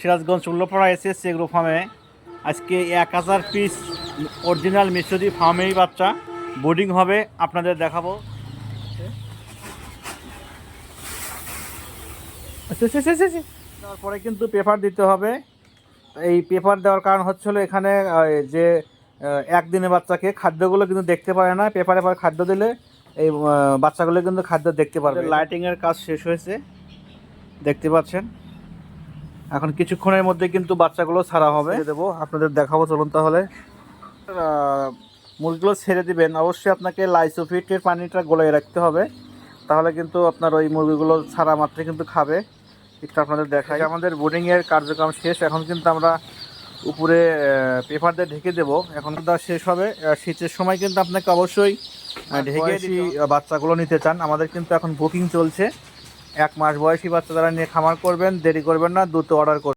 Sirajganj Ullapara SS agro ফার্মে আজকে 1000 piece original মিশরি ফার্মেই বাচ্চা বোর্ডিং হবে, আপনাদের দেখাবো। তারপরে কিন্তু পেপার দিতে হবে। এই পেপার দেওয়ার কারণ হচ্ছিল এখানে যে একদিনের বাচ্চাকে খাদ্যগুলো কিন্তু দেখতে পারে না, পেপারে পর খাদ্য দিলে এই বাচ্চাগুলো কিন্তু খাদ্য দেখতে পারবে। লাইটিংয়ের কাজ শেষ হয়েছে, দেখতে পাচ্ছেন। এখন কিছুক্ষণের মধ্যে কিন্তু বাচ্চাগুলো ছাড়া হবে, দেবো আপনাদের দেখাবো। চলুন তাহলে মুরগিগুলো ছেড়ে দিবেন। অবশ্যই আপনাকে লাইসোফিটের পানিটা গলায় রাখতে হবে, তাহলে কিন্তু আপনার ওই মুরগিগুলো ছাড়া মাত্রই কিন্তু খাবে। একটু আপনাদের দেখাই। আমাদের বোর্ডিংয়ের কার্যক্রম শেষ, এখন কিন্তু আমরা উপরে পেপার দিয়ে ঢেকে দেবো। এখন কিন্তু শেষ হবে। শীতের সময় কিন্তু আপনাকে অবশ্যই ঢেকে বাচ্চাগুলো নিতে চান। আমাদের কিন্তু এখন বুকিং চলছে। 1 মাস বয়সী বাচ্চা যারা নিয়ে খামার করবেন, দেরি করবেন না, দ্রুত অর্ডার করবেন।